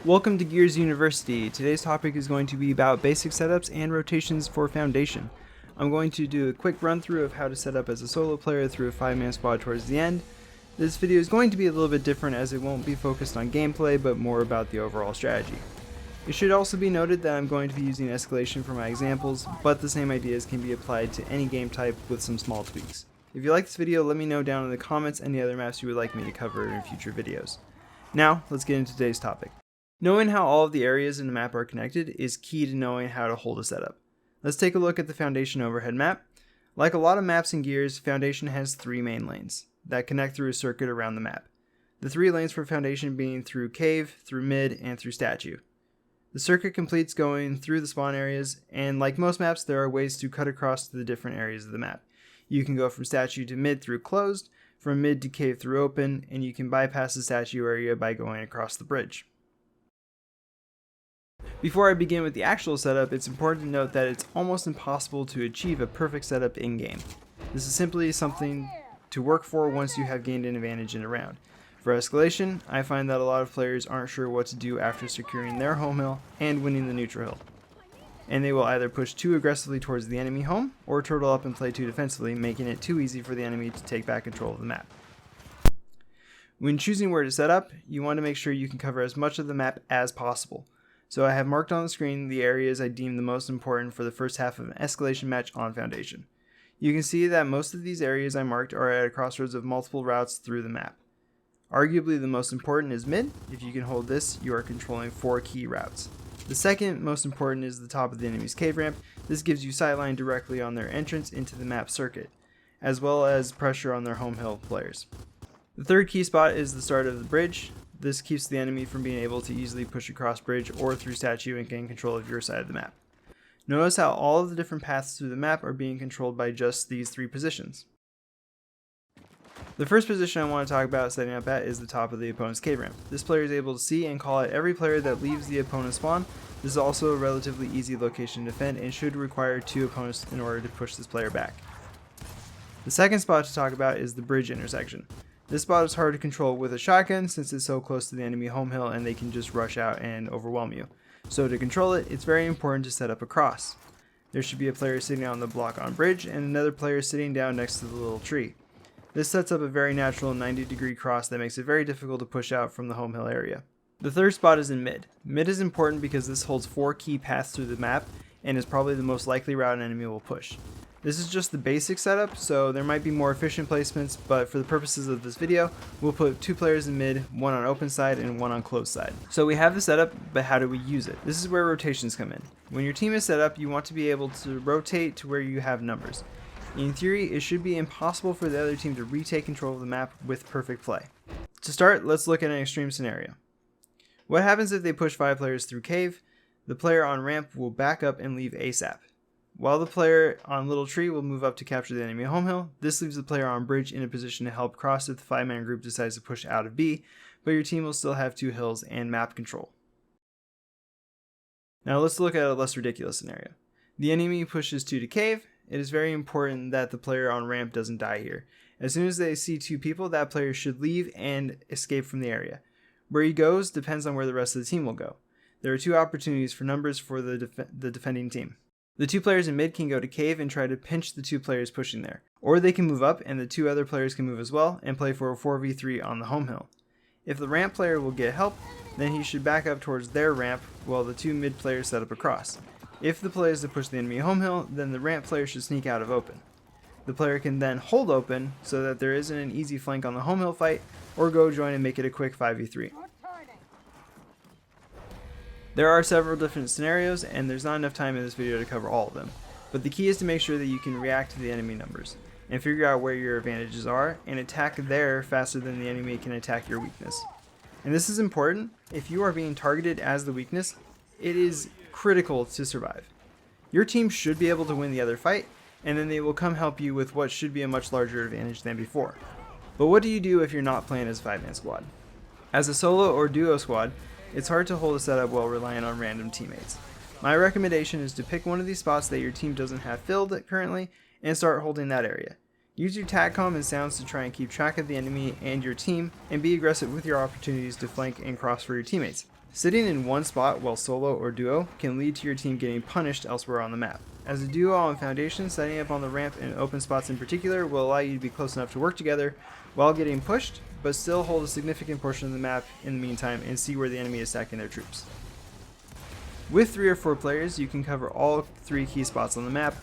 Welcome to Gears University. Today's topic is going to be about basic setups and rotations for Foundation. I'm going to do a quick run through of how to set up as a solo player through a 5-man squad towards the end. This video is going to be a little bit different as it won't be focused on gameplay but more about the overall strategy. It should also be noted that I'm going to be using escalation for my examples, but the same ideas can be applied to any game type with some small tweaks. If you like this video, let me know down in the comments any other maps you would like me to cover in future videos. Now, let's get into today's topic. Knowing how all of the areas in the map are connected is key to knowing how to hold a setup. Let's take a look at the Foundation overhead map. Like a lot of maps in Gears, Foundation has 3 main lanes that connect through a circuit around the map. The 3 lanes for Foundation being through Cave, through Mid, and through Statue. The circuit completes going through the spawn areas, and like most maps, there are ways to cut across to the different areas of the map. You can go from Statue to Mid through Closed, from Mid to Cave through Open, and you can bypass the Statue area by going across the bridge. Before I begin with the actual setup, it's important to note that it's almost impossible to achieve a perfect setup in-game. This is simply something to work for once you have gained an advantage in a round. For escalation, I find that a lot of players aren't sure what to do after securing their home hill and winning the neutral hill. And they will either push too aggressively towards the enemy home, or turtle up and play too defensively, making it too easy for the enemy to take back control of the map. When choosing where to set up, you want to make sure you can cover as much of the map as possible. So I have marked on the screen the areas I deem the most important for the first half of an escalation match on Foundation. You can see that most of these areas I marked are at a crossroads of multiple routes through the map. Arguably the most important is Mid. If you can hold this, you are controlling 4 key routes. The second most important is the top of the enemy's cave ramp. This gives you sightline directly on their entrance into the map circuit, as well as pressure on their home hill players. The third key spot is the start of the bridge. This keeps the enemy from being able to easily push across bridge or through Statue and gain control of your side of the map. Notice how all of the different paths through the map are being controlled by just these 3 positions. The first position I want to talk about setting up at is the top of the opponent's cave ramp. This player is able to see and call out every player that leaves the opponent's spawn. This is also a relatively easy location to defend and should require 2 opponents in order to push this player back. The second spot to talk about is the bridge intersection. This spot is hard to control with a shotgun since it's so close to the enemy home hill and they can just rush out and overwhelm you. So to control it, it's very important to set up a cross. There should be a player sitting on the block on bridge and another player sitting down next to the little tree. This sets up a very natural 90-degree cross that makes it very difficult to push out from the home hill area. The third spot is in Mid. Mid is important because this holds 4 key paths through the map and is probably the most likely route an enemy will push. This is just the basic setup, so there might be more efficient placements, but for the purposes of this video, we'll put 2 players in Mid, 1 on open side and 1 on closed side. So we have the setup, but how do we use it? This is where rotations come in. When your team is set up, you want to be able to rotate to where you have numbers. In theory, it should be impossible for the other team to retake control of the map with perfect play. To start, let's look at an extreme scenario. What happens if they push 5 players through Cave? The player on ramp will back up and leave ASAP. While the player on Little Tree will move up to capture the enemy home hill, this leaves the player on bridge in a position to help cross if the 5-man group decides to push out of B, but your team will still have 2 hills and map control. Now let's look at a less ridiculous scenario. The enemy pushes 2 to Cave. It is very important that the player on ramp doesn't die here. As soon as they see 2 people, that player should leave and escape from the area. Where he goes depends on where the rest of the team will go. There are 2 opportunities for numbers for the defending team. The 2 players in Mid can go to Cave and try to pinch the 2 players pushing there. Or they can move up and the 2 other players can move as well and play for a 4v3 on the home hill. If the ramp player will get help, then he should back up towards their ramp while the 2 Mid players set up a cross. If the play is to push the enemy home hill, then the ramp player should sneak out of open. The player can then hold open so that there isn't an easy flank on the home hill fight, or go join and make it a quick 5v3. There are several different scenarios, and there's not enough time in this video to cover all of them, but the key is to make sure that you can react to the enemy numbers, and figure out where your advantages are, and attack there faster than the enemy can attack your weakness. And this is important. If you are being targeted as the weakness, it is critical to survive. Your team should be able to win the other fight, and then they will come help you with what should be a much larger advantage than before. But what do you do if you're not playing as a 5-man squad? As a solo or duo squad, it's hard to hold a setup while relying on random teammates. My recommendation is to pick one of these spots that your team doesn't have filled currently and start holding that area. Use your TACCOM and sounds to try and keep track of the enemy and your team, and be aggressive with your opportunities to flank and cross for your teammates. Sitting in one spot while solo or duo can lead to your team getting punished elsewhere on the map. As a duo on Foundation, setting up on the ramp and open spots in particular will allow you to be close enough to work together while getting pushed, but still hold a significant portion of the map in the meantime and see where the enemy is stacking their troops. With 3 or 4 players, you can cover all 3 key spots on the map,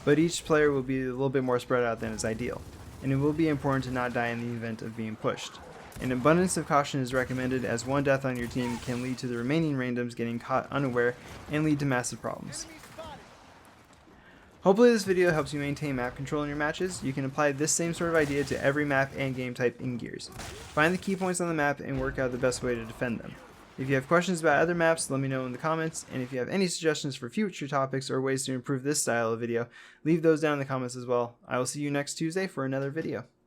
but each player will be a little bit more spread out than is ideal, and it will be important to not die in the event of being pushed. An abundance of caution is recommended, as one death on your team can lead to the remaining randoms getting caught unaware and lead to massive problems. Hopefully this video helps you maintain map control in your matches. You can apply this same sort of idea to every map and game type in Gears. Find the key points on the map and work out the best way to defend them. If you have questions about other maps, let me know in the comments, and if you have any suggestions for future topics or ways to improve this style of video, leave those down in the comments as well. I will see you next Tuesday for another video.